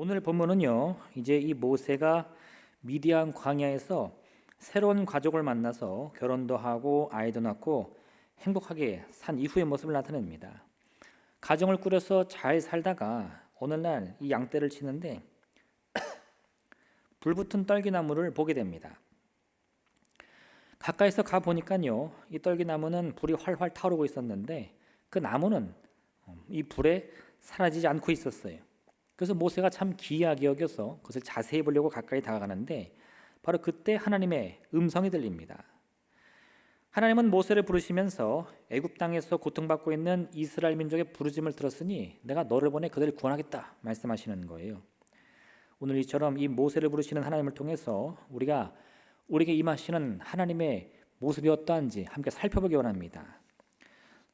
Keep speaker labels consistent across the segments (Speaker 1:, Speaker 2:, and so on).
Speaker 1: 오늘 본문은요, 이제 이 모세가 미디안 광야에서 새로운 가족을 만나서 결혼도 하고 아이도 낳고 행복하게 산 이후의 모습을 나타냅니다. 가정을 꾸려서 잘 살다가 어느 날 이 양떼를 치는데 불붙은 떨기나무를 보게 됩니다. 가까이서 가 보니까요, 이 떨기나무는 불이 활활 타오르고 있었는데 그 나무는 이 불에 사라지지 않고 있었어요. 그래서 모세가 참 기이하게 여겨서 그것을 자세히 보려고 가까이 다가가는데 바로 그때 하나님의 음성이 들립니다. 하나님은 모세를 부르시면서 애굽 땅에서 고통받고 있는 이스라엘 민족의 부르짖음을 들었으니 내가 너를 보내 그들을 구원하겠다 말씀하시는 거예요. 오늘 이처럼 이 모세를 부르시는 하나님을 통해서 우리가 우리에게 임하시는 하나님의 모습이 어떠한지 함께 살펴보기 원합니다.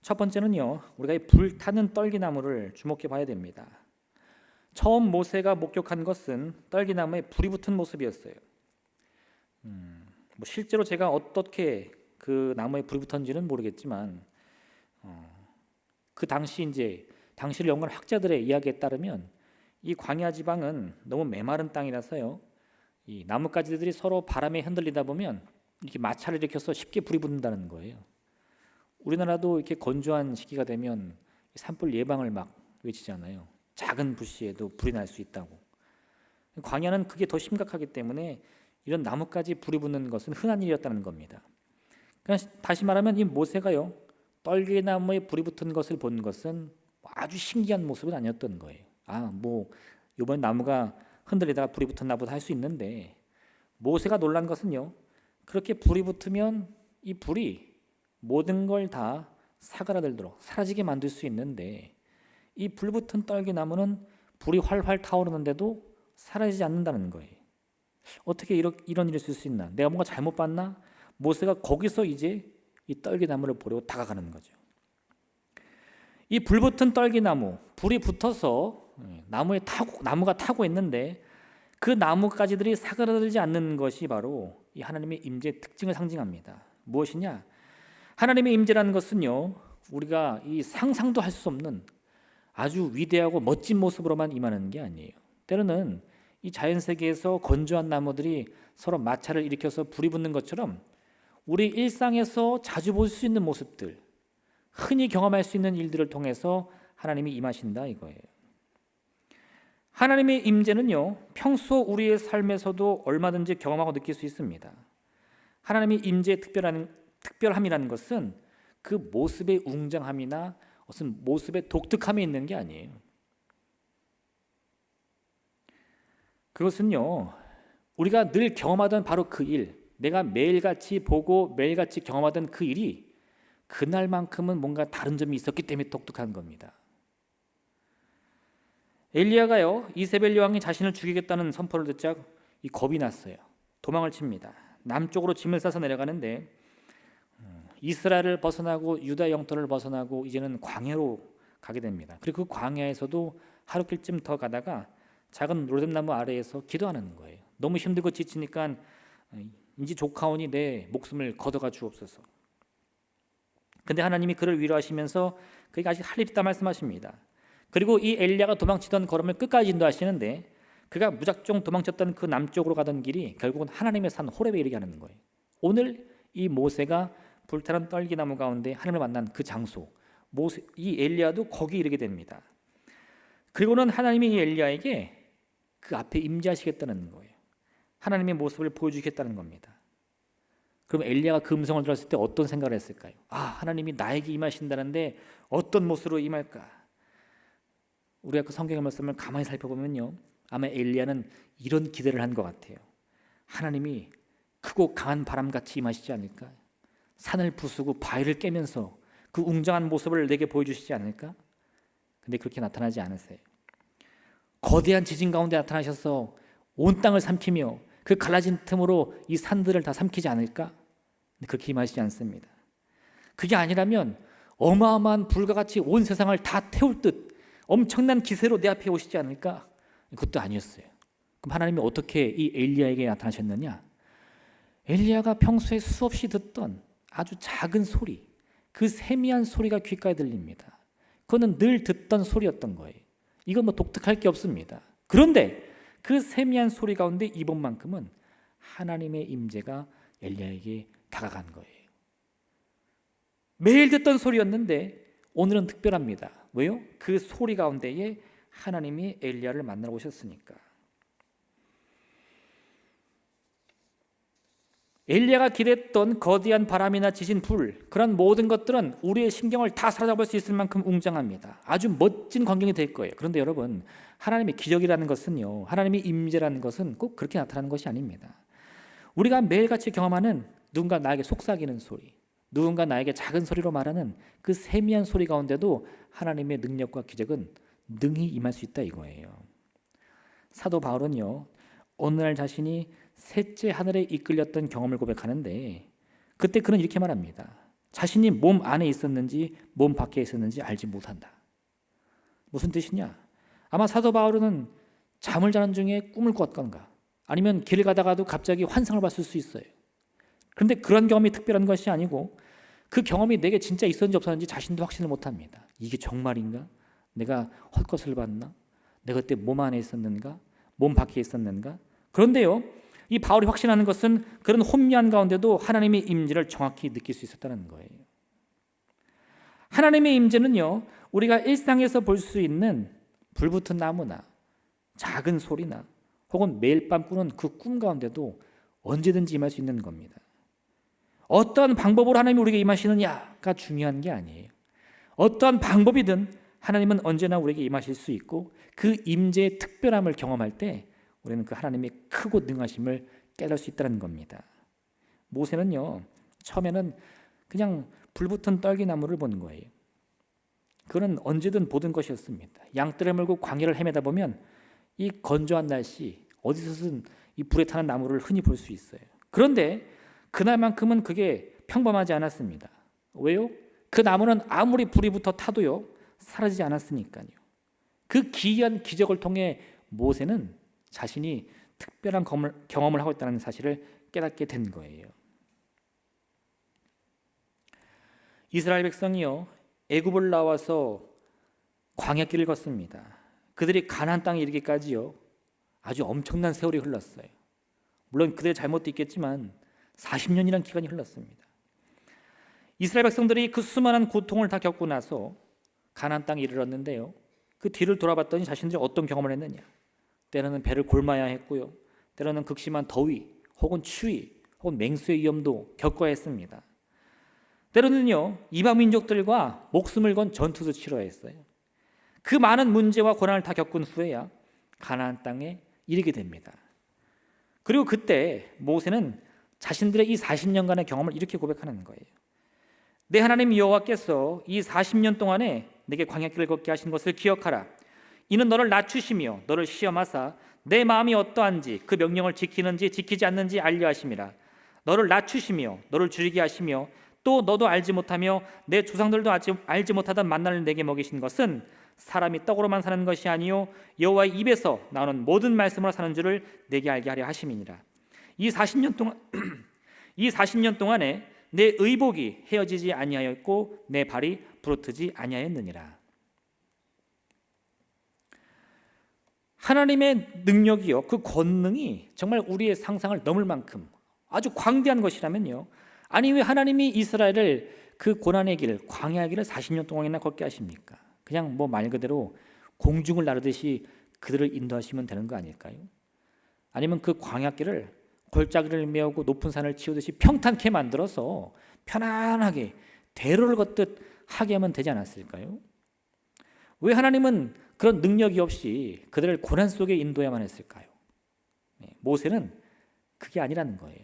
Speaker 1: 첫 번째는요, 우리가 이 불타는 떨기나무를 주목해 봐야 됩니다. 처음 모세가 목격한 것은 떨기나무에 불이 붙은 모습이었어요. 실제로 제가 어떻게 그 나무에 불이 붙었는지는 모르겠지만 그 당시를 연구한 학자들의 이야기에 따르면 이 광야 지방은 너무 메마른 땅이라서요, 이 나뭇가지들이 서로 바람에 흔들리다 보면 이렇게 마찰을 일으켜서 쉽게 불이 붙는다는 거예요. 우리나라도 이렇게 건조한 시기가 되면 산불 예방을 막 외치잖아요. 작은 불씨에도 불이 날 수 있다고. 광야는 그게 더 심각하기 때문에 이런 나뭇가지 불이 붙는 것은 흔한 일이었다는 겁니다. 그러니까 다시 말하면 이 모세가요, 떨기나무에 불이 붙은 것을 본 것은 아주 신기한 모습은 아니었던 거예요. 이번 나무가 흔들리다가 불이 붙었나 보다 할 수 있는데, 모세가 놀란 것은요, 그렇게 불이 붙으면 이 불이 모든 걸 다 사그라들도록 사라지게 만들 수 있는데, 이 불붙은 떨기나무는 불이 활활 타오르는데도 사라지지 않는다는 거예요. 어떻게 이런 일이 있을 수 있나? 내가 뭔가 잘못 봤나? 모세가 거기서 이제 이 떨기나무를 보려고 다가가는 거죠. 이 불붙은 떨기나무, 불이 붙어서 나무가 타고 있는데 그 나뭇가지들이 사그라들지 않는 것이 바로 이 하나님의 임재의 특징을 상징합니다. 무엇이냐? 하나님의 임재라는 것은요, 우리가 이 상상도 할 수 없는 아주 위대하고 멋진 모습으로만 임하는 게 아니에요. 때로는 이 자연세계에서 건조한 나무들이 서로 마찰을 일으켜서 불이 붙는 것처럼 우리 일상에서 자주 볼 수 있는 모습들, 흔히 경험할 수 있는 일들을 통해서 하나님이 임하신다 이거예요. 하나님의 임재는요, 평소 우리의 삶에서도 얼마든지 경험하고 느낄 수 있습니다. 하나님의 임재의 특별함이라는 것은 그 모습의 웅장함이나 무슨 모습의 독특함이 있는 게 아니에요. 그것은요, 우리가 늘 경험하던 바로 그 일, 내가 매일같이 보고 매일같이 경험하던 그 일이 그날만큼은 뭔가 다른 점이 있었기 때문에 독특한 겁니다. 엘리야가요, 이세벨 여왕이 자신을 죽이겠다는 선포를 듣자 이 겁이 났어요. 도망을 칩니다. 남쪽으로 짐을 싸서 내려가는데 이스라엘을 벗어나고 유다 영토를 벗어나고 이제는 광야로 가게 됩니다. 그리고 그 광야에서도 하루길쯤 더 가다가 작은 로뎀나무 아래에서 기도하는 거예요. 너무 힘들고 지치니까 이제 조카오니 내 목숨을 걷어가 주옵소서. 근데 하나님이 그를 위로하시면서 그에게 아직 할 일이 있다 말씀하십니다. 그리고 이 엘리야가 도망치던 걸음을 끝까지 인도하시는데 그가 무작정 도망쳤던 그 남쪽으로 가던 길이 결국은 하나님의 산 호렙에 이르게 하는 거예요. 오늘 이 모세가 불타는 떨기나무 가운데 하나님을 만난 그 장소, 이 엘리야도 거기 이르게 됩니다. 그리고는 하나님이 이 엘리야에게 그 앞에 임재하시겠다는 거예요. 하나님의 모습을 보여주겠다는 겁니다. 그럼 엘리야가 그 음성을 들었을 때 어떤 생각을 했을까요? 하나님이 나에게 임하신다는데 어떤 모습으로 임할까? 우리가 그 성경의 말씀을 가만히 살펴보면요, 아마 엘리야는 이런 기대를 한 것 같아요. 하나님이 크고 강한 바람같이 임하시지 않을까? 산을 부수고 바위를 깨면서 그 웅장한 모습을 내게 보여주시지 않을까? 근데 그렇게 나타나지 않으세요. 거대한 지진 가운데 나타나셔서 온 땅을 삼키며 그 갈라진 틈으로 이 산들을 다 삼키지 않을까? 근데 그렇게 임하시지 않습니다. 그게 아니라면 어마어마한 불과 같이 온 세상을 다 태울 듯 엄청난 기세로 내 앞에 오시지 않을까? 그것도 아니었어요. 그럼 하나님이 어떻게 이 엘리야에게 나타나셨느냐? 엘리야가 평소에 수없이 듣던 아주 작은 소리, 그 세미한 소리가 귓가에 들립니다. 그거는 늘 듣던 소리였던 거예요. 이건 독특할 게 없습니다. 그런데 그 세미한 소리 가운데 이번만큼은 하나님의 임재가 엘리야에게 다가간 거예요. 매일 듣던 소리였는데 오늘은 특별합니다. 왜요? 그 소리 가운데에 하나님이 엘리야를 만나러 오셨으니까. 엘리야가 기대했던 거대한 바람이나 지진, 불, 그런 모든 것들은 우리의 신경을 다 사로잡을 수 있을 만큼 웅장합니다. 아주 멋진 광경이 될 거예요. 그런데 여러분, 하나님의 기적이라는 것은요, 하나님의 임재라는 것은 꼭 그렇게 나타나는 것이 아닙니다. 우리가 매일같이 경험하는 누군가 나에게 속삭이는 소리, 누군가 나에게 작은 소리로 말하는 그 세미한 소리 가운데도 하나님의 능력과 기적은 능히 임할 수 있다 이거예요. 사도 바울은요, 어느 날 자신이 셋째 하늘에 이끌렸던 경험을 고백하는데 그때 그는 이렇게 말합니다. 자신이 몸 안에 있었는지 몸 밖에 있었는지 알지 못한다. 무슨 뜻이냐? 아마 사도 바울은 잠을 자는 중에 꿈을 꿨건가, 아니면 길을 가다가도 갑자기 환상을 봤을 수 있어요. 그런데 그런 경험이 특별한 것이 아니고 그 경험이 내게 진짜 있었는지 없었는지 자신도 확신을 못합니다. 이게 정말인가? 내가 헛것을 봤나? 내가 그때 몸 안에 있었는가? 몸 밖에 있었는가? 그런데요, 이 바울이 확신하는 것은 그런 혼미한 가운데도 하나님의 임재를 정확히 느낄 수 있었다는 거예요. 하나님의 임재는요, 우리가 일상에서 볼 수 있는 불붙은 나무나 작은 소리나 혹은 매일 밤 꾸는 그 꿈 가운데도 언제든지 임할 수 있는 겁니다. 어떠한 방법으로 하나님이 우리에게 임하시느냐가 중요한 게 아니에요. 어떠한 방법이든 하나님은 언제나 우리에게 임하실 수 있고 그 임재의 특별함을 경험할 때 우리는 그 하나님의 크고 능하심을 깨달을 수 있다는 겁니다. 모세는요, 처음에는 그냥 불붙은 떨기나무를 본 거예요. 그는 언제든 보던 것이었습니다. 양떼를 몰고 광야를 헤매다 보면 이 건조한 날씨 어디서든 이 불에 타는 나무를 흔히 볼 수 있어요. 그런데 그날만큼은 그게 평범하지 않았습니다. 왜요? 그 나무는 아무리 불이 붙어 타도요, 사라지지 않았으니까요. 그 기이한 기적을 통해 모세는 자신이 특별한 경험을 하고 있다는 사실을 깨닫게 된 거예요. 이스라엘 백성이요, 애굽을 나와서 광야길을 걷습니다. 그들이 가나안 땅에 이르기까지요, 아주 엄청난 세월이 흘렀어요. 물론 그들의 잘못도 있겠지만 40년이라는 기간이 흘렀습니다. 이스라엘 백성들이 그 수많은 고통을 다 겪고 나서 가나안 땅에 이르렀는데요, 그 뒤를 돌아봤더니 자신들이 어떤 경험을 했느냐? 때로는 배를 골마야 했고요, 때로는 극심한 더위 혹은 추위 혹은 맹수의 위험도 겪어야 했습니다. 때로는요, 이방 민족들과 목숨을 건 전투도 치러야 했어요. 그 많은 문제와 고난을 다 겪은 후에야 가나안 땅에 이르게 됩니다. 그리고 그때 모세는 자신들의 이 40년간의 경험을 이렇게 고백하는 거예요. 내 하나님 여호와께서 이 40년 동안에 내게 광야길을 걷게 하신 것을 기억하라. 이는 너를 낮추시며 너를 시험하사 내 마음이 어떠한지 그 명령을 지키는지 지키지 않는지 알려 하심이라. 너를 낮추시며 너를 줄이게 하시며 또 너도 알지 못하며 내 조상들도 알지 못하던 만나를 내게 먹이신 것은 사람이 떡으로만 사는 것이 아니요 여호와의 입에서 나오는 모든 말씀으로 사는 줄을 내게 알게 하려 하심이니라. 이 40년 동안에 내 의복이 헤어지지 아니하였고 내 발이 부르트지 아니하였느니라. 하나님의 능력이요, 그 권능이 정말 우리의 상상을 넘을 만큼 아주 광대한 것이라면요, 아니 왜 하나님이 이스라엘을 그 고난의 길, 광야의 길을 40년 동안이나 걷게 하십니까? 그냥 뭐 말 그대로 공중을 나르듯이 그들을 인도하시면 되는 거 아닐까요? 아니면 그 광야길을 골짜기를 메우고 높은 산을 치우듯이 평탄케 만들어서 편안하게 대로를 걷듯 하게 하면 되지 않았을까요? 왜 하나님은 그런 능력이 없이 그들을 고난 속에 인도해야만 했을까요? 모세는 그게 아니라는 거예요.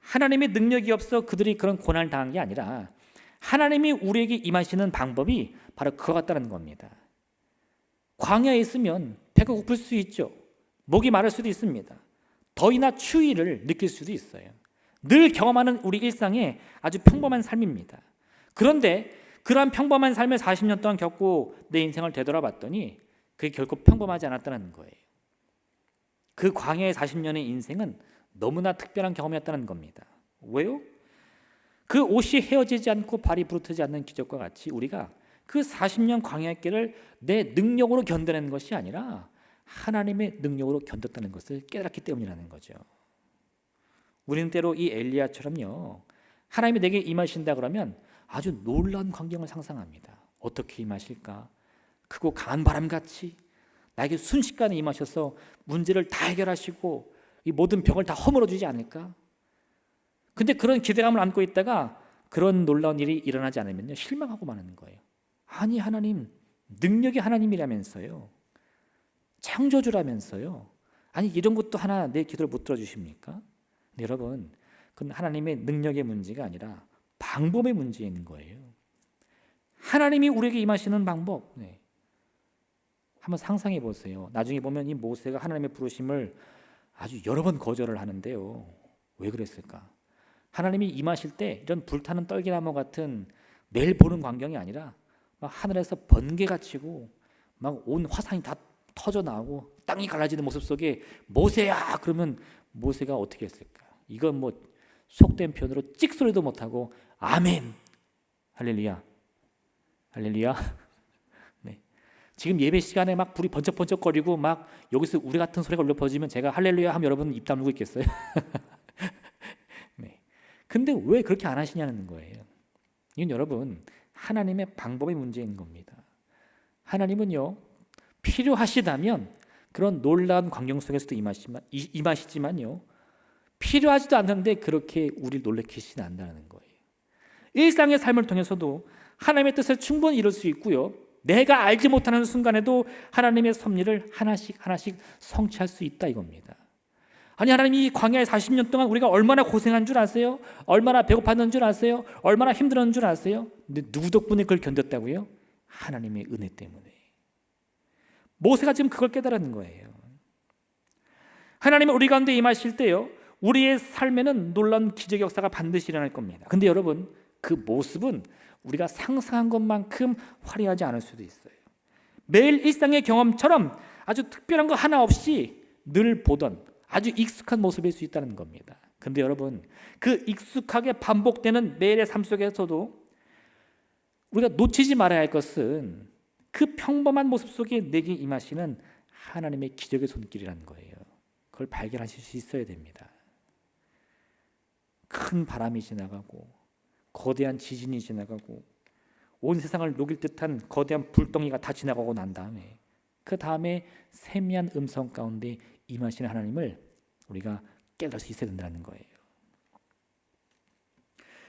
Speaker 1: 하나님의 능력이 없어 그들이 그런 고난을 당한 게 아니라 하나님이 우리에게 임하시는 방법이 바로 그와 같다는 겁니다. 광야에 있으면 배가 고플 수 있죠. 목이 마를 수도 있습니다. 더위나 추위를 느낄 수도 있어요. 늘 경험하는 우리 일상의 아주 평범한 삶입니다. 그런데 그러한 평범한 삶을 40년 동안 겪고 내 인생을 되돌아봤더니 그게 결코 평범하지 않았다는 거예요. 그 광야의 40년의 인생은 너무나 특별한 경험이었다는 겁니다. 왜요? 그 옷이 헤어지지 않고 발이 부르트지 않는 기적과 같이 우리가 그 40년 광야의 길을 내 능력으로 견뎌내는 것이 아니라 하나님의 능력으로 견뎠다는 것을 깨달았기 때문이라는 거죠. 우리는 때로 이 엘리야처럼요, 하나님이 내게 임하신다 그러면 아주 놀라운 광경을 상상합니다. 어떻게 임하실까? 크고 강한 바람같이 나에게 순식간에 임하셔서 문제를 다 해결하시고 이 모든 병을 다 허물어 주지 않을까? 근데 그런 기대감을 안고 있다가 그런 놀라운 일이 일어나지 않으면요, 실망하고 마는 거예요. 아니, 하나님, 능력이 하나님이라면서요, 창조주라면서요, 아니 이런 것도 하나 내 기도를 못 들어주십니까? 네, 여러분, 그건 하나님의 능력의 문제가 아니라 방법의 문제인 거예요. 하나님이 우리에게 임하시는 방법, 네, 한번 상상해 보세요. 나중에 보면 이 모세가 하나님의 부르심을 아주 여러 번 거절을 하는데요, 왜 그랬을까? 하나님이 임하실 때 이런 불타는 떨기나무 같은 매일 보는 광경이 아니라 막 하늘에서 번개가 치고 막 온 화산이 다 터져 나오고 땅이 갈라지는 모습 속에 모세야 그러면 모세가 어떻게 했을까? 이건 뭐 속된 표현으로 찍소리도 못하고 아멘, 할렐루야, 할렐루야. 네. 지금 예배 시간에 막 불이 번쩍번쩍거리고 막 여기서 우리 같은 소리가 울려 퍼지면 제가 할렐루야 하면 여러분 입 다물고 있겠어요? 네. 근데 왜 그렇게 안 하시냐는 거예요. 이건 여러분 하나님의 방법의 문제인 겁니다. 하나님은요, 필요하시다면 그런 놀라운 광경 속에서도 임하시지만요, 필요하지도 않는데 그렇게 우리를 놀래키시지 않는다는 거예요. 일상의 삶을 통해서도 하나님의 뜻을 충분히 이룰 수 있고요, 내가 알지 못하는 순간에도 하나님의 섭리를 하나씩 성취할 수 있다 이겁니다. 아니, 하나님이 광야에 40년 동안 우리가 얼마나 고생한 줄 아세요? 얼마나 배고팠는 줄 아세요? 얼마나 힘들었는 줄 아세요? 근데 누구 덕분에 그걸 견뎠다고요? 하나님의 은혜 때문에. 모세가 지금 그걸 깨달은 거예요. 하나님은 우리 가운데 임하실 때요, 우리의 삶에는 놀라운 기적의 역사가 반드시 일어날 겁니다. 근데 여러분, 그 모습은 우리가 상상한 것만큼 화려하지 않을 수도 있어요. 매일 일상의 경험처럼 아주 특별한 거 하나 없이 늘 보던 아주 익숙한 모습일 수 있다는 겁니다. 근데 여러분, 그 익숙하게 반복되는 매일의 삶 속에서도 우리가 놓치지 말아야 할 것은 그 평범한 모습 속에 내게 임하시는 하나님의 기적의 손길이라는 거예요. 그걸 발견하실 수 있어야 됩니다. 큰 바람이 지나가고 거대한 지진이 지나가고 온 세상을 녹일 듯한 거대한 불덩이가 다 지나가고 난 다음에 그 다음에 세미한 음성 가운데 임하시는 하나님을 우리가 깨달을 수 있어야 된다는 거예요.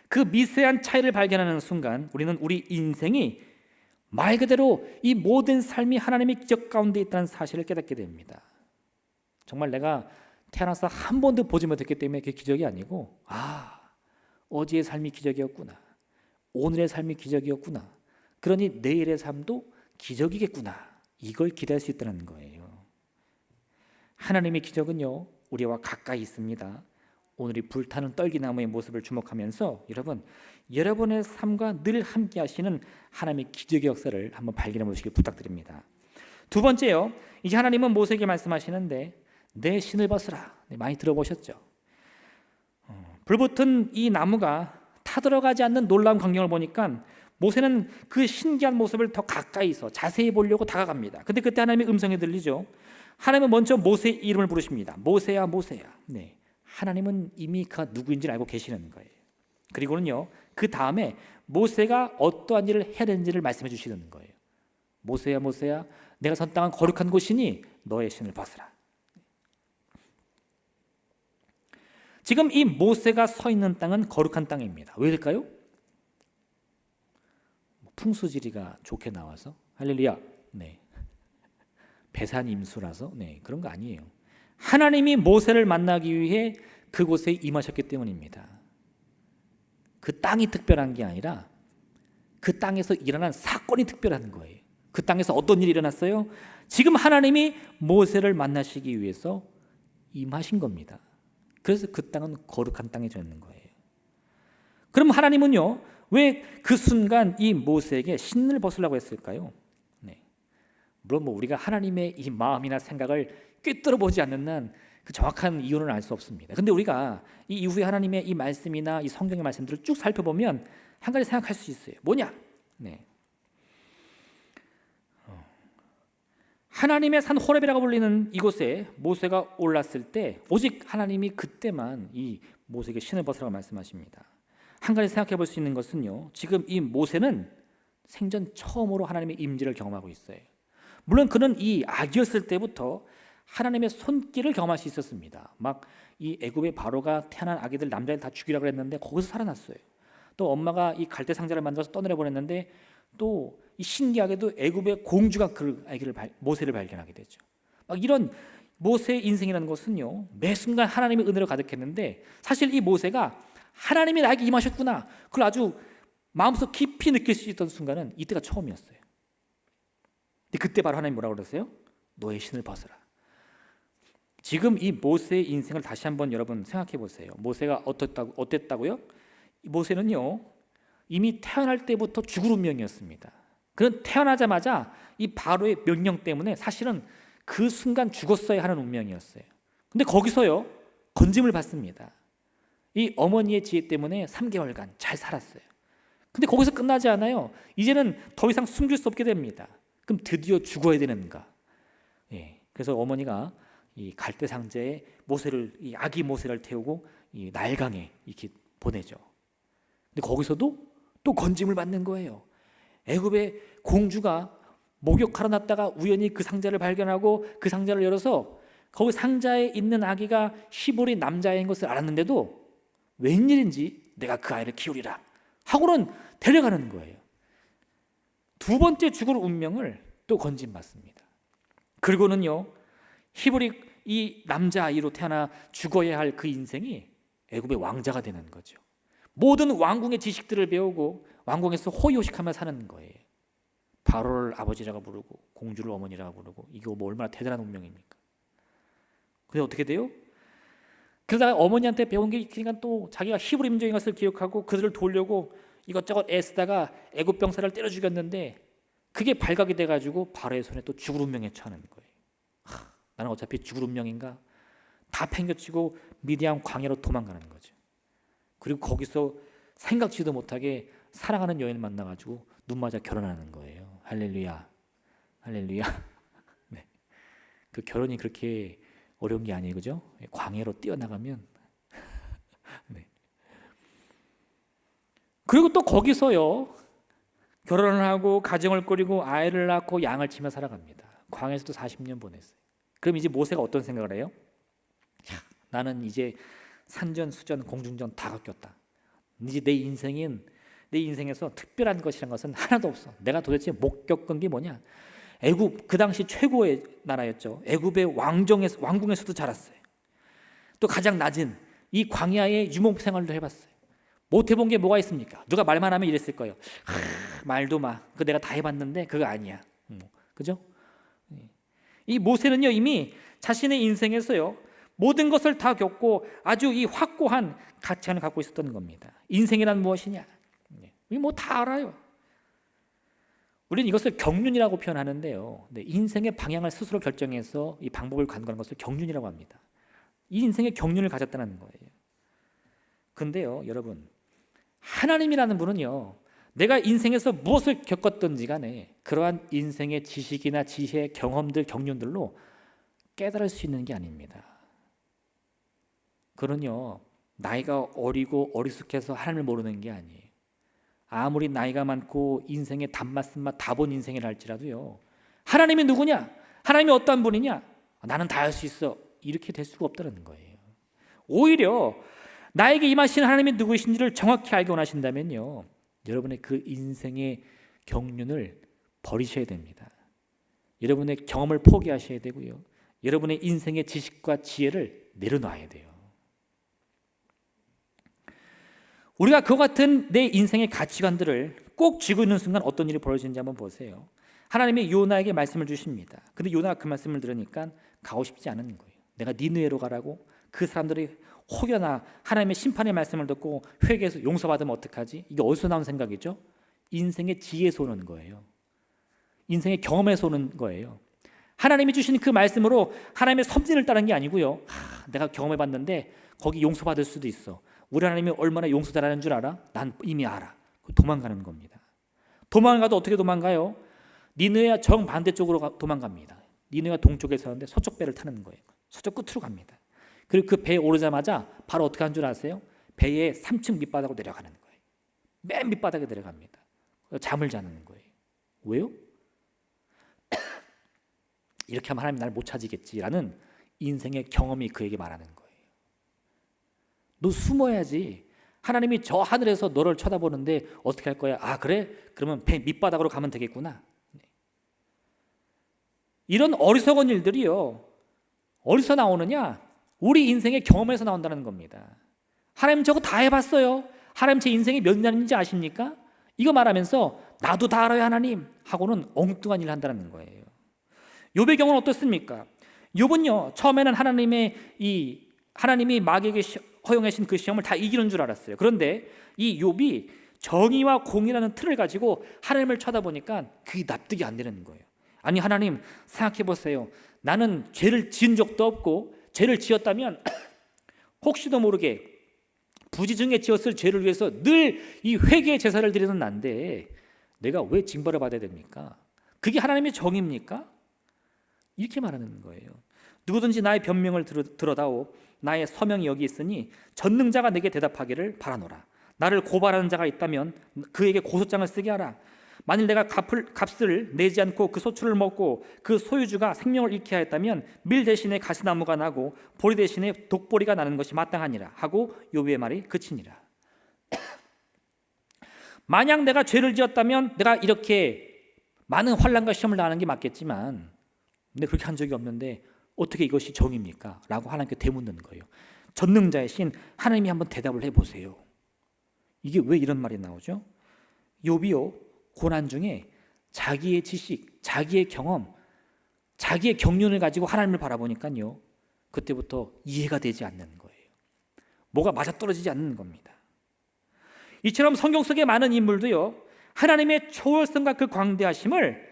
Speaker 1: 그 미세한 차이를 발견하는 순간 우리는 우리 인생이 말 그대로 이 모든 삶이 하나님의 기적 가운데 있다는 사실을 깨닫게 됩니다. 정말 내가 태어나서 한 번도 보지 못했기 때문에 그게 기적이 아니고, 어제의 삶이 기적이었구나, 오늘의 삶이 기적이었구나, 그러니 내일의 삶도 기적이겠구나, 이걸 기대할 수 있다는 거예요. 하나님의 기적은요, 우리와 가까이 있습니다. 오늘 이 불타는 떨기나무의 모습을 주목하면서 여러분의 삶과 늘 함께 하시는 하나님의 기적의 역사를 한번 발견해 보시길 부탁드립니다. 두 번째요, 이제 하나님은 모세에게 말씀하시는데 내 신을 벗으라. 많이 들어보셨죠? 불붙은 이 나무가 타들어가지 않는 놀라운 광경을 보니까 모세는 그 신기한 모습을 더 가까이서 자세히 보려고 다가갑니다. 근데 그때 하나님의 음성이 들리죠. 하나님은 먼저 모세의 이름을 부르십니다. 모세야, 모세야. 네, 하나님은 이미 그가 누구인지를 알고 계시는 거예요. 그리고는요, 그 다음에 모세가 어떠한 일을 해야 되는지를 말씀해 주시는 거예요. 모세야, 모세야, 내가 선 땅은 거룩한 곳이니 너의 신을 벗으라. 지금 이 모세가 서 있는 땅은 거룩한 땅입니다. 왜 될까요? 풍수지리가 좋게 나와서? 할렐루야. 네. 배산 임수라서? 네, 그런 거 아니에요. 하나님이 모세를 만나기 위해 그곳에 임하셨기 때문입니다. 그 땅이 특별한 게 아니라 그 땅에서 일어난 사건이 특별한 거예요. 그 땅에서 어떤 일이 일어났어요? 지금 하나님이 모세를 만나시기 위해서 임하신 겁니다. 그래서 그 땅은 거룩한 땅이 되는 거예요. 그럼 하나님은요, 왜 그 순간 이 모세에게 신을 벗으려고 했을까요? 네. 물론 우리가 하나님의 이 마음이나 생각을 꿰뚫어 보지 않는 한 그 정확한 이유는 알 수 없습니다. 근데 우리가 이 이후에 하나님의 이 말씀이나 이 성경의 말씀들을 쭉 살펴보면 한 가지 생각할 수 있어요. 뭐냐? 네. 하나님의 산 호렙이라고 불리는 이곳에 모세가 올랐을 때 오직 하나님이 그때만 이 모세에게 신을 벗으라고 말씀하십니다. 한 가지 생각해 볼 수 있는 것은요, 지금 이 모세는 생전 처음으로 하나님의 임재를 경험하고 있어요. 물론 그는 이 아기였을 때부터 하나님의 손길을 경험할 수 있었습니다. 막 이 애굽의 바로가 태어난 아기들 남자를 다 죽이라고 했는데 거기서 살아났어요. 또 엄마가 이 갈대 상자를 만들어서 떠내려 보냈는데 또 이 신기하게도 애굽의 공주가 그 아기를 모세를 발견하게 되죠. 막 이런 모세의 인생이라는 것은요, 매 순간 하나님의 은혜로 가득했는데 사실 이 모세가 하나님이 나에게 임하셨구나, 그걸 아주 마음속 깊이 느낄 수 있던 순간은 이때가 처음이었어요. 근데 그때 바로 하나님이 뭐라고 그랬어요? 너의 신을 벗어라. 지금 이 모세의 인생을 다시 한번 여러분 생각해 보세요. 모세가 어땠다고요? 모세는요, 이미 태어날 때부터 죽을 운명이었습니다. 그는 태어나자마자 이 바로의 명령 때문에 사실은 그 순간 죽었어야 하는 운명이었어요. 근데 거기서요, 건짐을 받습니다. 이 어머니의 지혜 때문에 3개월간 잘 살았어요. 근데 거기서 끝나지 않아요. 이제는 더 이상 숨길 수 없게 됩니다. 그럼 드디어 죽어야 되는가? 예, 그래서 어머니가 이 갈대 상자에 이 아기 모세를 태우고 이 나일강에 이렇게 보내죠. 근데 거기서도 또 건짐을 받는 거예요. 애굽의 공주가 목욕하러 났다가 우연히 그 상자를 발견하고 그 상자를 열어서 거기 상자에 있는 아기가 히브리 남자인 것을 알았는데도 웬일인지 내가 그 아이를 키우리라 하고는 데려가는 거예요. 두 번째 죽을 운명을 또 건짐받습니다. 그리고는요, 히브리 이 남자아이로 태어나 죽어야 할 그 인생이 애굽의 왕자가 되는 거죠. 모든 왕궁의 지식들을 배우고 왕궁에서 호의호식하며 사는 거예요. 바로를 아버지라고 부르고 공주를 어머니라고 부르고, 이거 뭐 얼마나 대단한 운명입니까? 근데 어떻게 돼요? 그러다가 어머니한테 배운 게 있으니까 또 자기가 히브리 민족인 것을 기억하고 그들을 도우려고 이것저것 애쓰다가 애굽 병사를 때려 죽였는데 그게 발각이 돼가지고 바로의 손에 또 죽을 운명에 처하는 거예요. 나는 어차피 죽을 운명인가? 다 팽겨치고 미디안 광야로 도망가는 거죠. 그리고 거기서 생각지도 못하게 사랑하는 여인을 만나가지고 눈 맞아 결혼하는 거예요. 할렐루야, 할렐루야. 네. 그 결혼이 그렇게 어려운 게 아니에요, 그죠? 광야로 뛰어나가면. 네. 그리고 또 거기서요, 결혼을 하고 가정을 꾸리고 아이를 낳고 양을 치며 살아갑니다. 광야에서도 40년 보냈어요. 그럼 이제 모세가 어떤 생각을 해요? 나는 이제 산전, 수전, 공중전 다 겪었다. 이제 내 인생에서 특별한 것이란 것은 하나도 없어. 내가 도대체 못 겪은 게 뭐냐? 애굽, 그 당시 최고의 나라였죠. 애굽의 왕궁에서도 자랐어요. 또 가장 낮은 이 광야의 유목 생활도 해봤어요. 못 해본 게 뭐가 있습니까? 누가 말만 하면 이랬을 거예요. 말도 마. 그거 내가 다 해봤는데 그거 아니야. 그죠? 이 모세는요, 이미 자신의 인생에서요, 모든 것을 다 겪고 아주 이 확고한 가치관을 갖고 있었던 겁니다. 인생이란 무엇이냐? 우리 뭐 다 알아요. 우리는 이것을 경륜이라고 표현하는데요. 인생의 방향을 스스로 결정해서 이 방법을 간과하는 것을 경륜이라고 합니다. 이 인생의 경륜을 가졌다는 거예요. 근데요, 여러분, 하나님이라는 분은요, 내가 인생에서 무엇을 겪었든지 간에 그러한 인생의 지식이나 지혜, 경험들, 경륜들로 깨달을 수 있는 게 아닙니다. 그는요, 나이가 어리고 어리숙해서 하나님을 모르는 게 아니에요. 아무리 나이가 많고 인생의 단맛 다 본 인생이라 할지라도요, 하나님이 누구냐? 하나님이 어떠한 분이냐? 나는 다 할 수 있어. 이렇게 될 수가 없다는 거예요. 오히려 나에게 임하신 하나님이 누구이신지를 정확히 알고 원하신다면요, 여러분의 그 인생의 경륜을 버리셔야 됩니다. 여러분의 경험을 포기하셔야 되고요, 여러분의 인생의 지식과 지혜를 내려놔야 돼요. 우리가 그와 같은 내 인생의 가치관들을 꼭 쥐고 있는 순간 어떤 일이 벌어지는지 한번 보세요. 하나님이 요나에게 말씀을 주십니다. 근데 요나가 그 말씀을 들으니까 가고 싶지 않은 거예요. 내가 니느웨로 가라고? 그 사람들이 혹여나 하나님의 심판의 말씀을 듣고 회개해서 용서받으면 어떡하지? 이게 어디서 나온 생각이죠? 인생의 지혜에서 오는 거예요. 인생의 경험에서 오는 거예요. 하나님이 주신 그 말씀으로 하나님의 섭리를 따른 게 아니고요, 내가 경험해봤는데 거기 용서받을 수도 있어. 우리 하나님이 얼마나 용서 잘하는 줄 알아? 난 이미 알아. 도망가는 겁니다. 도망가도 어떻게 도망가요? 니느웨와 정반대쪽으로 도망갑니다. 니느웨가 동쪽에 서는데 서쪽 배를 타는 거예요. 서쪽 끝으로 갑니다. 그리고 그 배에 오르자마자 바로 어떻게 한 줄 아세요? 배의 3층 밑바닥으로 내려가는 거예요. 맨 밑바닥에 내려갑니다. 잠을 자는 거예요. 왜요? 이렇게 하면 하나님 날 못 찾으겠지라는 인생의 경험이 그에게 말하는 거예요. 너 숨어야지. 하나님이 저 하늘에서 너를 쳐다보는데 어떻게 할 거야? 아 그래? 그러면 배 밑바닥으로 가면 되겠구나. 이런 어리석은 일들이요, 어디서 나오느냐? 우리 인생의 경험에서 나온다는 겁니다. 하나님 저거 다 해봤어요. 하나님 제 인생이 몇 년인지 아십니까? 이거 말하면서 나도 다 알아요 하나님 하고는 엉뚱한 일을 한다는 거예요. 욥의 경우는 어떻습니까? 욥은요, 처음에는 하나님이 마귀에게 허용해 주신 그 시험을 다 이기는 줄 알았어요. 그런데 이 욥이 정의와 공의라는 틀을 가지고 하나님을 쳐다보니까 그게 납득이 안 되는 거예요. 아니 하나님 생각해 보세요. 나는 죄를 지은 적도 없고 죄를 지었다면 혹시도 모르게 부지중에 지었을 죄를 위해서 늘 이 회개의 제사를 드리는 난데 내가 왜 징벌을 받아야 됩니까? 그게 하나님의 정의입니까? 이렇게 말하는 거예요. 누구든지 나의 변명을 들어다오. 나의 서명이 여기 있으니 전능자가 내게 대답하기를 바라노라. 나를 고발하는 자가 있다면 그에게 고소장을 쓰게 하라. 만일 내가 값을 내지 않고 그 소출을 먹고 그 소유주가 생명을 잃게 하였다면 밀 대신에 가시나무가 나고 보리 대신에 독보리가 나는 것이 마땅하니라 하고 욥의 말이 그치니라. 만약 내가 죄를 지었다면 내가 이렇게 많은 환난과 시험을 당하는 게 맞겠지만 근데 그렇게 한 적이 없는데 어떻게 이것이 정입니까? 라고 하나님께 되묻는 거예요. 전능자이신 하나님이 한번 대답을 해보세요. 이게 왜 이런 말이 나오죠? 욥이요, 고난 중에 자기의 지식, 자기의 경험, 자기의 경륜을 가지고 하나님을 바라보니까요, 그때부터 이해가 되지 않는 거예요. 뭐가 맞아떨어지지 않는 겁니다. 이처럼 성경 속의 많은 인물도요, 하나님의 초월성과 그 광대하심을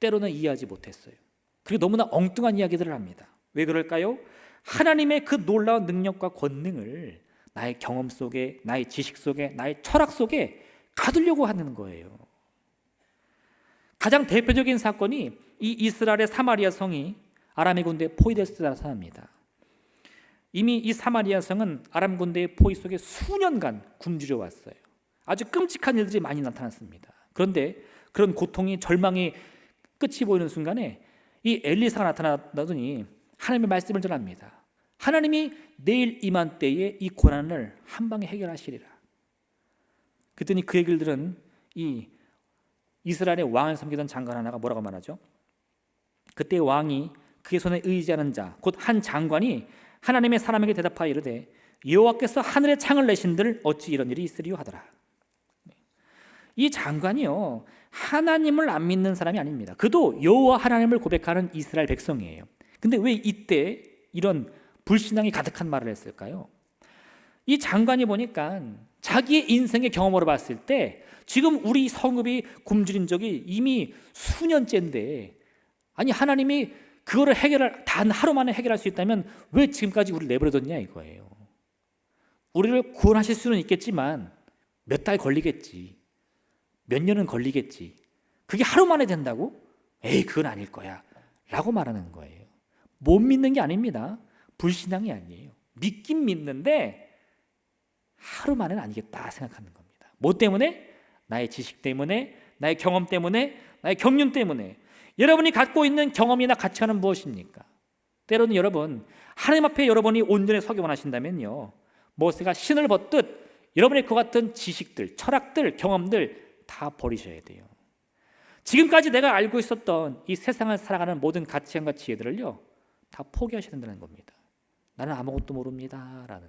Speaker 1: 때로는 이해하지 못했어요. 그리고 너무나 엉뚱한 이야기들을 합니다. 왜 그럴까요? 하나님의 그 놀라운 능력과 권능을 나의 경험 속에, 나의 지식 속에, 나의 철학 속에 가두려고 하는 거예요. 가장 대표적인 사건이 이 이스라엘의 사마리아 성이 아람의 군대에 포위됐을 때 나타납니다. 이미 이 사마리아 성은 아람 군대의 포위 속에 수년간 굶주려 왔어요. 아주 끔찍한 일들이 많이 나타났습니다. 그런데 그런 고통이, 절망이 끝이 보이는 순간에 이 엘리사가 나타나더니 하나님의 말씀을 전합니다. 하나님이 내일 이맘때에 이 고난을 한 방에 해결하시리라. 그랬더니 그 얘기를 들은 이 이스라엘의 왕을 섬기던 장관 하나가 뭐라고 말하죠? 그때 왕이 그의 손에 의지하는 자, 곧 한 장관이 하나님의 사람에게 대답하여 이르되 여호와께서 하늘에 창을 내신들 어찌 이런 일이 있으리요 하더라. 이 장관이요, 하나님을 안 믿는 사람이 아닙니다. 그도 여호와 하나님을 고백하는 이스라엘 백성이에요. 근데 왜 이때 이런 불신앙이 가득한 말을 했을까요? 이 장관이 보니까 자기의 인생의 경험으로 봤을 때 지금 우리 성읍이 굶주린 적이 이미 수년째인데, 아니 하나님이 그거를 단 하루 만에 해결할 수 있다면 왜 지금까지 우리를 내버려뒀냐 이거예요. 우리를 구원하실 수는 있겠지만 몇 달 걸리겠지, 몇 년은 걸리겠지, 그게 하루 만에 된다고? 에이 그건 아닐 거야 라고 말하는 거예요. 못 믿는 게 아닙니다. 불신앙이 아니에요. 믿긴 믿는데 하루 만에는 아니겠다 생각하는 겁니다. 뭐 때문에? 나의 지식 때문에, 나의 경험 때문에, 나의 경륜 때문에. 여러분이 갖고 있는 경험이나 가치관은 무엇입니까? 때로는 여러분, 하나님 앞에 여러분이 온전히 서기 원하신다면요, 모세가 신을 벗듯 여러분의 그 같은 지식들, 철학들, 경험들 다 버리셔야 돼요. 지금까지 내가 알고 있었던 이 세상을 살아가는 모든 가치관과 지혜들을요 다 포기하셔야 된다는 겁니다. 나는 아무것도 모릅니다 라는.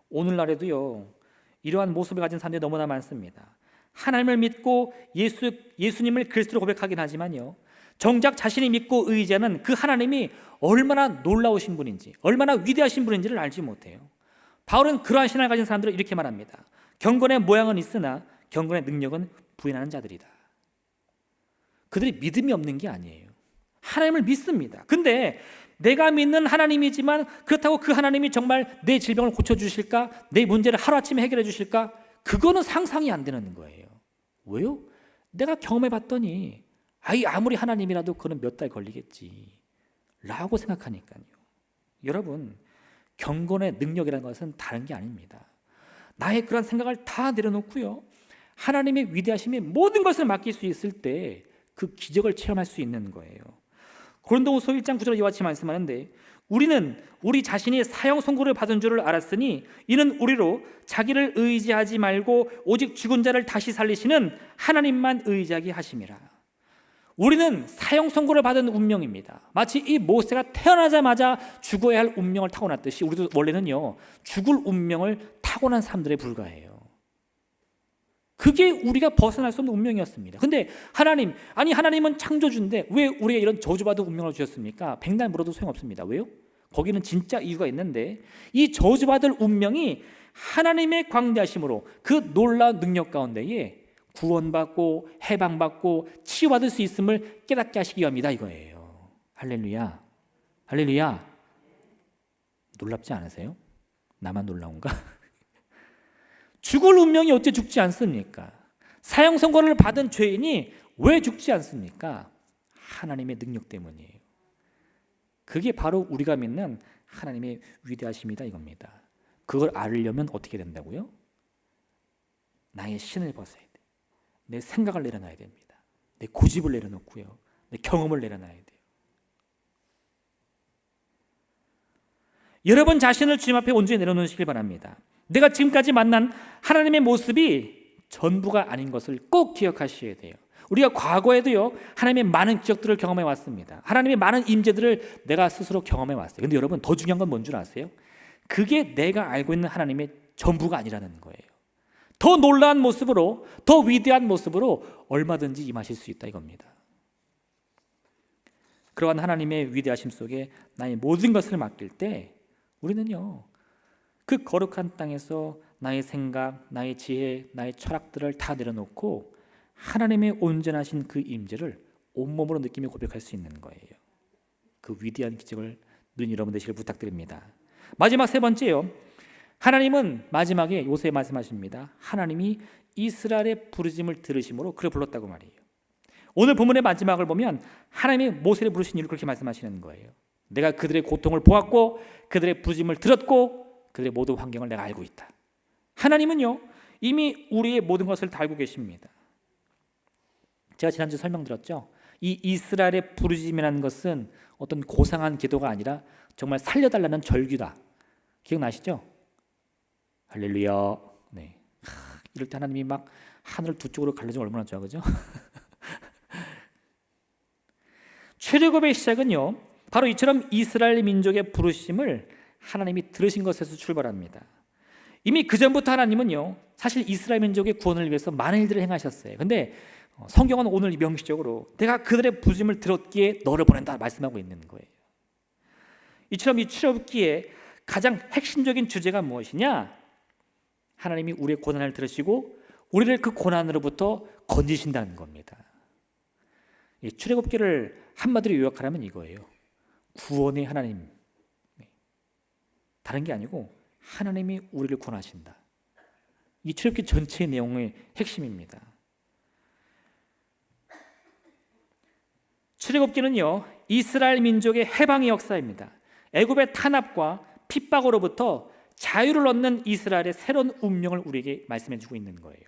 Speaker 1: 오늘날에도요 이러한 모습을 가진 사람들이 너무나 많습니다. 하나님을 믿고 예수님을 그리스도로 고백하긴 하지만요, 정작 자신이 믿고 의지하는 그 하나님이 얼마나 놀라우신 분인지, 얼마나 위대하신 분인지를 알지 못해요. 바울은 그러한 신앙을 가진 사람들을 이렇게 말합니다. 경건의 모양은 있으나 경건의 능력은 부인하는 자들이다. 그들이 믿음이 없는 게 아니에요. 하나님을 믿습니다. 근데 내가 믿는 하나님이지만 그렇다고 그 하나님이 정말 내 질병을 고쳐주실까? 내 문제를 하루아침에 해결해 주실까? 그거는 상상이 안 되는 거예요. 왜요? 내가 경험해 봤더니 아무리 하나님이라도 그는 몇 달 걸리겠지 라고 생각하니까요. 여러분, 경건의 능력이라는 것은 다른 게 아닙니다. 나의 그런 생각을 다 내려놓고요, 하나님의 위대하심에 모든 것을 맡길 수 있을 때 그 기적을 체험할 수 있는 거예요. 고린도후서 1장 9절에 이와 같이 말씀하는데, 우리는 우리 자신이 사형 선고를 받은 줄을 알았으니 이는 우리로 자기를 의지하지 말고 오직 죽은 자를 다시 살리시는 하나님만 의지하게 하심이라. 우리는 사형 선고를 받은 운명입니다. 마치 이 모세가 태어나자마자 죽어야 할 운명을 타고났듯이 우리도 원래는요, 죽을 운명을 타고난 사람들에 불과해요. 그게 우리가 벗어날 수 없는 운명이었습니다. 근데 하나님은 창조주인데 왜 우리가 이런 저주받은 운명을 주셨습니까? 백날 물어도 소용없습니다. 왜요? 거기는 진짜 이유가 있는데, 이 저주받을 운명이 하나님의 광대하심으로 그 놀라운 능력 가운데에 구원받고 해방받고 치유받을 수 있음을 깨닫게 하시기 위함이다 이거예요. 할렐루야. 할렐루야. 놀랍지 않으세요? 나만 놀라운가? 죽을 운명이 어째 죽지 않습니까? 사형 선고를 받은 죄인이 왜 죽지 않습니까? 하나님의 능력 때문이에요. 그게 바로 우리가 믿는 하나님의 위대하심이다 이겁니다. 그걸 알려면 어떻게 된다고요? 나의 신을 벗어야 돼. 내 생각을 내려놔야 됩니다. 내 고집을 내려놓고요, 내 경험을 내려놔야 돼요. 여러분 자신을 주님 앞에 온전히 내려놓으시길 바랍니다. 내가 지금까지 만난 하나님의 모습이 전부가 아닌 것을 꼭 기억하셔야 돼요. 우리가 과거에도요, 하나님의 많은 기적들을 경험해 왔습니다. 하나님의 많은 임재들을 내가 스스로 경험해 왔어요. 근데 여러분, 더 중요한 건 뭔 줄 아세요? 그게 내가 알고 있는 하나님의 전부가 아니라는 거예요. 더 놀라운 모습으로, 더 위대한 모습으로 얼마든지 임하실 수 있다 이겁니다. 그러한 하나님의 위대하심 속에 나의 모든 것을 맡길 때 우리는요, 그 거룩한 땅에서 나의 생각, 나의 지혜, 나의 철학들을 다 내려놓고 하나님의 온전하신 그 임재를 온몸으로 느끼며 고백할 수 있는 거예요. 그 위대한 기적을 눈 여러분 되시길 부탁드립니다. 마지막 세 번째요, 하나님은 마지막에 요새 말씀하십니다. 하나님이 이스라엘의 부르심을 들으심으로 그를 불렀다고 말이에요. 오늘 본문의 마지막을 보면 하나님이 모세를 부르신 이유를 그렇게 말씀하시는 거예요. 내가 그들의 고통을 보았고 그들의 부르심을 들었고 그들의 모든 환경을 내가 알고 있다. 하나님은요, 이미 우리의 모든 것을 다 알고 계십니다. 제가 지난주 설명드렸죠. 이 이스라엘의 부르심이라는 것은 어떤 고상한 기도가 아니라 정말 살려달라는 절규다. 기억나시죠? 할렐루야. 네. 이럴 때 하나님이 막 하늘을 두 쪽으로 갈라지면 얼마나 좋아, 그죠? 출애굽의 시작은요, 바로 이처럼 이스라엘 민족의 부르심을 하나님이 들으신 것에서 출발합니다. 이미 그 전부터 하나님은요, 사실 이스라엘 민족의 구원을 위해서 많은 일들을 행하셨어요. 근데 성경은 오늘 명시적으로 내가 그들의 부르심을 들었기에 너를 보낸다 말씀하고 있는 거예요. 이처럼 이 출애굽기에 가장 핵심적인 주제가 무엇이냐? 하나님이 우리의 고난을 들으시고 우리를 그 고난으로부터 건지신다는 겁니다. 출애굽기를 한마디로 요약하라면 이거예요. 구원의 하나님. 다른 게 아니고 하나님이 우리를 구원하신다. 이 출애굽기 전체의 내용의 핵심입니다. 출애굽기는요, 이스라엘 민족의 해방의 역사입니다. 애굽의 탄압과 핍박으로부터 자유를 얻는 이스라엘의 새로운 운명을 우리에게 말씀해 주고 있는 거예요.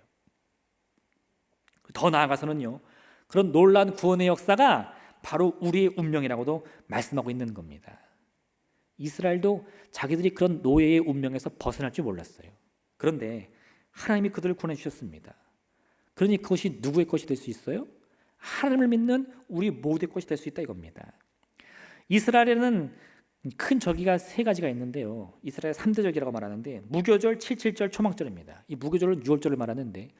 Speaker 1: 더 나아가서는요, 그런 놀라운 구원의 역사가 바로 우리의 운명이라고도 말씀하고 있는 겁니다. 이스라엘도 자기들이 그런 노예의 운명에서 벗어날 줄 몰랐어요. 그런데 하나님이 그들을 구원해 주셨습니다. 그러니 그것이 누구의 것이 될 수 있어요? 하나님을 믿는 우리 모두의 것이 될 수 있다 이겁니다. 이스라엘에는 큰 절기가 세 가지가 있는데요, 이스라엘 3대 절기라고 말하는데 무교절, 칠칠절, 초막절입니다. 이 무교절은 6월절을 말하는데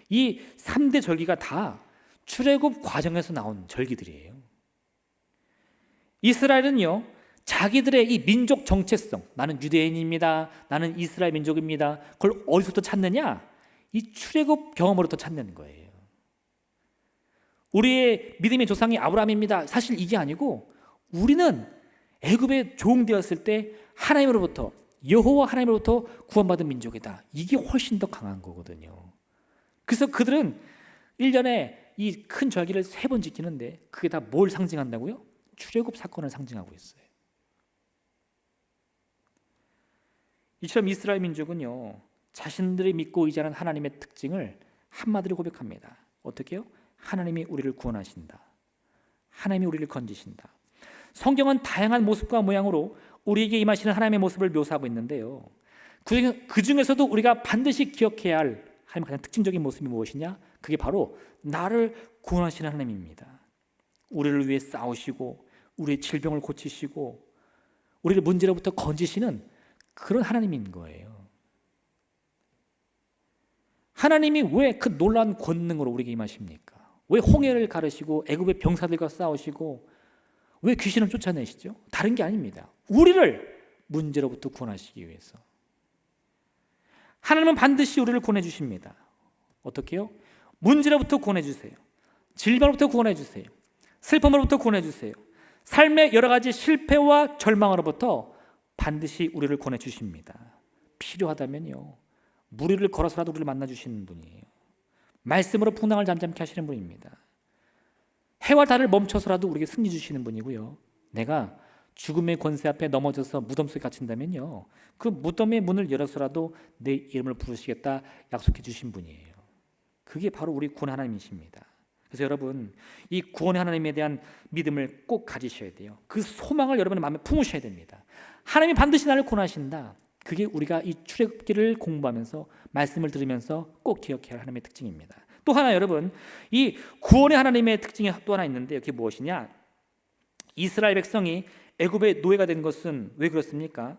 Speaker 1: 이 3대 절기가 다 출애굽 과정에서 나온 절기들이에요. 이스라엘은요, 자기들의 이 민족 정체성, 나는 유대인입니다, 나는 이스라엘 민족입니다, 그걸 어디서부터 찾느냐? 이 출애굽 경험으로부터 찾는 거예요. 우리의 믿음의 조상이 아브라함입니다. 사실 이게 아니고 우리는 애굽에 종되었을 때 하나님으로부터, 여호와 하나님으로부터 구원받은 민족이다. 이게 훨씬 더 강한 거거든요. 그래서 그들은 1년에 이 큰 절기를 3번 지키는데 그게 다 뭘 상징한다고요? 출애굽 사건을 상징하고 있어요. 이처럼 이스라엘 민족은요, 자신들이 믿고 의지하는 하나님의 특징을 한마디로 고백합니다. 어떻게 해요? 하나님이 우리를 구원하신다. 하나님이 우리를 건지신다. 성경은 다양한 모습과 모양으로 우리에게 임하시는 하나님의 모습을 묘사하고 있는데요, 그 중에서도 우리가 반드시 기억해야 할 하나님의 가장 특징적인 모습이 무엇이냐? 그게 바로 나를 구원하시는 하나님입니다. 우리를 위해 싸우시고 우리의 질병을 고치시고 우리를 문제로부터 건지시는 그런 하나님인 거예요. 하나님이 왜 그 놀라운 권능으로 우리에게 임하십니까? 왜 홍해를 가르시고 애굽의 병사들과 싸우시고 왜 귀신을 쫓아내시죠? 다른 게 아닙니다. 우리를 문제로부터 구원하시기 위해서. 하나님은 반드시 우리를 구원해 주십니다. 어떻게 해요? 문제로부터 구원해 주세요. 질병으로부터 구원해 주세요. 슬픔으로부터 구원해 주세요. 삶의 여러 가지 실패와 절망으로부터 반드시 우리를 구원해 주십니다. 필요하다면요, 무리를 걸어서라도 우리를 만나 주시는 분이에요. 말씀으로 풍랑을 잠잠케 하시는 분입니다. 해와 달을 멈춰서라도 우리에게 승리 주시는 분이고요, 내가 죽음의 권세 앞에 넘어져서 무덤 속에 갇힌다면요, 그 무덤의 문을 열어서라도 내 이름을 부르시겠다 약속해 주신 분이에요. 그게 바로 우리 구원 하나님이십니다. 그래서 여러분, 이 구원의 하나님에 대한 믿음을 꼭 가지셔야 돼요. 그 소망을 여러분의 마음에 품으셔야 됩니다. 하나님이 반드시 나를 구원하신다. 그게 우리가 이 출애굽기를 공부하면서 말씀을 들으면서 꼭 기억해야 할 하나님의 특징입니다. 또 하나, 여러분, 이 구원의 하나님의 특징이 또 하나 있는데, 그게 무엇이냐? 이스라엘 백성이 애굽의 노예가 된 것은 왜 그렇습니까?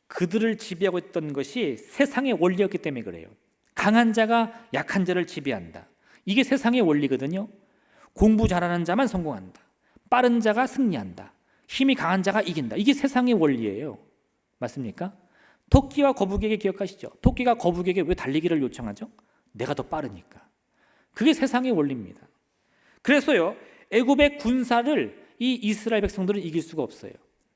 Speaker 1: 그들을 지배하고 있던 것이 세상의 원리였기 때문에 그래요. 강한 자가 약한 자를 지배한다. 이게 세상의 원리거든요. 공부 잘하는 자만 성공한다. 빠른 자가 승리한다. 힘이 강한 자가 이긴다. 이게 세상의 원리예요. 맞습니까? 토끼와 거북이에게 기억하시죠? 토끼가 거북이에게 왜 달리기를 요청하죠? 내가 더 빠르니까. 그게 세상의 원리입니다. 그래서요, 애굽의 군사를 이 이스라엘 백성들은 이길 수가 없어요.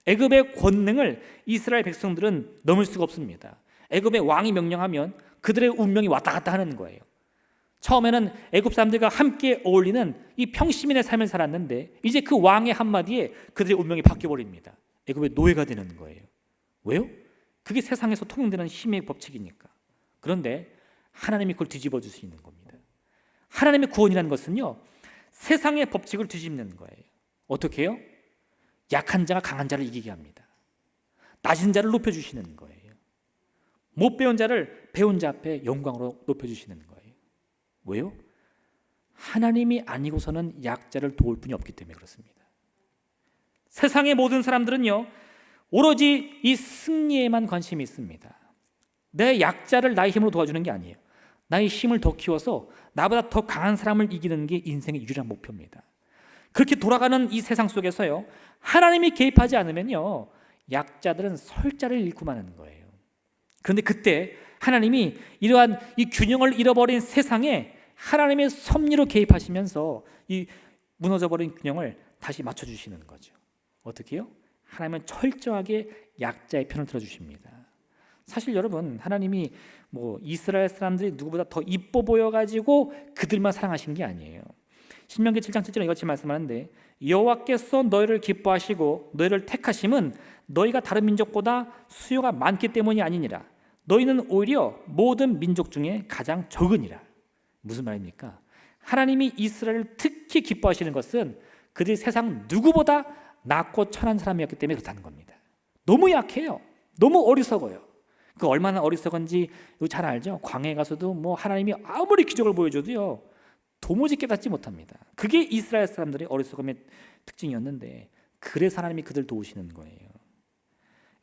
Speaker 1: 애굽의 권능을 이스라엘 백성들은 넘을 수가 없습니다. 애굽의 왕이 명령하면 그들의 운명이 왔다 갔다 하는 거예요. 처음에는 애굽 사람들과 함께 어울리는 이 평시민의 삶을 살았는데 이제 그 왕의 한마디에 그들의 운명이 바뀌어버립니다. 애굽의 노예가 되는 거예요. 왜요? 그게 세상에서 통용되는 힘의 법칙이니까. 그런데 하나님이 그걸 뒤집어 주시는 겁니다. 하나님의 구원이라는 것은요, 세상의 법칙을 뒤집는 거예요. 어떻게 해요? 약한 자가 강한 자를 이기게 합니다. 낮은 자를 높여주시는 거예요. 못 배운 자를 배운 자 앞에 영광으로 높여주시는 거예요. 왜요? 하나님이 아니고서는 약자를 도울 분이 없기 때문에 그렇습니다. 세상의 모든 사람들은요, 오로지 이 승리에만 관심이 있습니다. 내 약자를 나의 힘으로 도와주는 게 아니에요. 나의 힘을 더 키워서 나보다 더 강한 사람을 이기는 게 인생의 유일한 목표입니다. 그렇게 돌아가는 이 세상 속에서요, 하나님이 개입하지 않으면요, 약자들은 설 자를 잃고 마는 거예요. 그런데 그때 하나님이 이러한 이 균형을 잃어버린 세상에 하나님의 섭리로 개입하시면서 이 무너져버린 균형을 다시 맞춰주시는 거죠. 어떻게 해요? 하나님은 철저하게 약자의 편을 들어주십니다. 사실 여러분, 하나님이 이스라엘 사람들이 누구보다 더 이뻐 보여가지고 그들만 사랑하신 게 아니에요. 신명기 7장 7절에 이같이 말씀하는데, 여호와께서 너희를 기뻐하시고 너희를 택하심은 너희가 다른 민족보다 수요가 많기 때문이 아니니라. 너희는 오히려 모든 민족 중에 가장 적으니라. 무슨 말입니까? 하나님이 이스라엘을 특히 기뻐하시는 것은 그들이 세상 누구보다 낮고 천한 사람이었기 때문에 그렇다는 겁니다. 너무 약해요. 너무 어리석어요. 그 얼마나 어리석은지 잘 알죠? 광야에 가서도 하나님이 아무리 기적을 보여줘도요, 도무지 깨닫지 못합니다. 그게 이스라엘 사람들의 어리석음의 특징이었는데, 그래서 하나님이 그들 도우시는 거예요.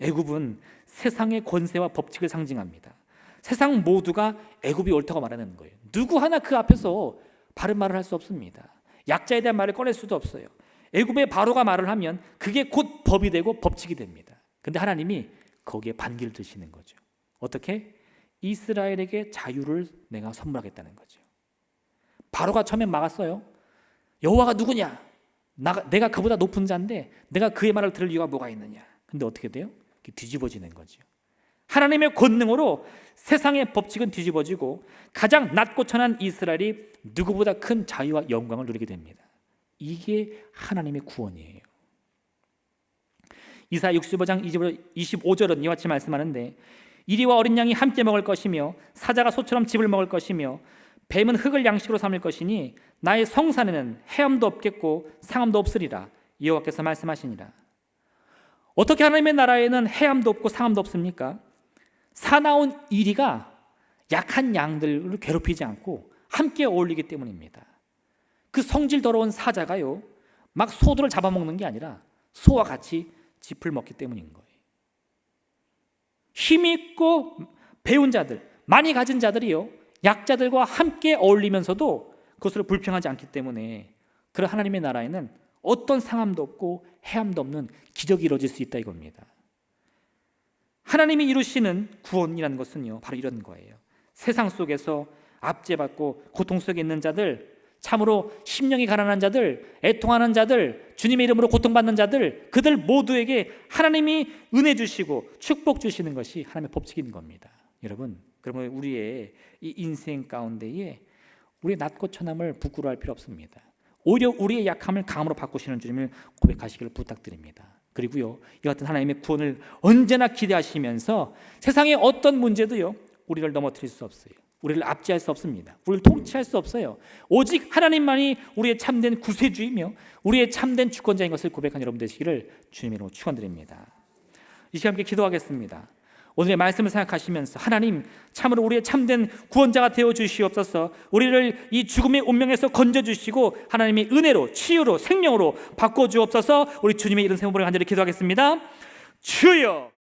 Speaker 1: 애굽은 세상의 권세와 법칙을 상징합니다. 세상 모두가 애굽이 옳다고 말하는 거예요. 누구 하나 그 앞에서 바른 말을 할 수 없습니다. 약자에 대한 말을 꺼낼 수도 없어요. 애굽의 바로가 말을 하면 그게 곧 법이 되고 법칙이 됩니다. 근데 하나님이 거기에 반기를 드시는 거죠. 어떻게? 이스라엘에게 자유를 내가 선물하겠다는 거죠. 바로가 처음엔 막았어요. 여호와가 누구냐? 내가 그보다 높은 자인데 내가 그의 말을 들을 이유가 뭐가 있느냐? 근데 어떻게 돼요? 뒤집어지는 거죠. 하나님의 권능으로 세상의 법칙은 뒤집어지고 가장 낮고 천한 이스라엘이 누구보다 큰 자유와 영광을 누리게 됩니다. 이게 하나님의 구원이에요. 이사야 65장 25절은 이와 같이 말씀하는데, 이리와 어린 양이 함께 먹을 것이며 사자가 소처럼 즙을 먹을 것이며 뱀은 흙을 양식으로 삼을 것이니 나의 성산에는 해함도 없겠고 상함도 없으리라. 여호와께서 말씀하시니라. 어떻게 하나님의 나라에는 해함도 없고 상함도 없습니까? 사나운 이리가 약한 양들을 괴롭히지 않고 함께 어울리기 때문입니다. 그 성질 더러운 사자가요, 막 소들을 잡아먹는 게 아니라 소와 같이 짚을 먹기 때문인 거예요. 힘이 있고 배운 자들, 많이 가진 자들이요, 약자들과 함께 어울리면서도 그것을 불평하지 않기 때문에 그런 하나님의 나라에는 어떤 상함도 없고 해함도 없는 기적이 이루어질 수 있다 이겁니다. 하나님이 이루시는 구원이라는 것은요, 바로 이런 거예요. 세상 속에서 압제받고 고통 속에 있는 자들, 참으로 심령이 가난한 자들, 애통하는 자들, 주님의 이름으로 고통받는 자들, 그들 모두에게 하나님이 은혜 주시고 축복 주시는 것이 하나님의 법칙인 겁니다. 여러분, 그러면 우리의 이 인생 가운데에 우리의 낮고 천함을 부끄러워할 필요 없습니다. 오히려 우리의 약함을 강함으로 바꾸시는 주님을 고백하시기를 부탁드립니다. 그리고요, 이 같은 하나님의 구원을 언제나 기대하시면서 세상의 어떤 문제도요, 우리를 넘어뜨릴 수 없어요. 우리를 압제할 수 없습니다. 우리를 통치할 수 없어요. 오직 하나님만이 우리의 참된 구세주이며 우리의 참된 주권자인 것을 고백한 여러분 되시기를 주님의 이름으로 축원드립니다. 이 시간 함께 기도하겠습니다. 오늘의 말씀을 생각하시면서 하나님, 참으로 우리의 참된 구원자가 되어 주시옵소서. 우리를 이 죽음의 운명에서 건져 주시고 하나님의 은혜로, 치유로, 생명으로 바꿔 주옵소서. 우리 주님의 이름 세우므로 간절히 기도하겠습니다. 주여!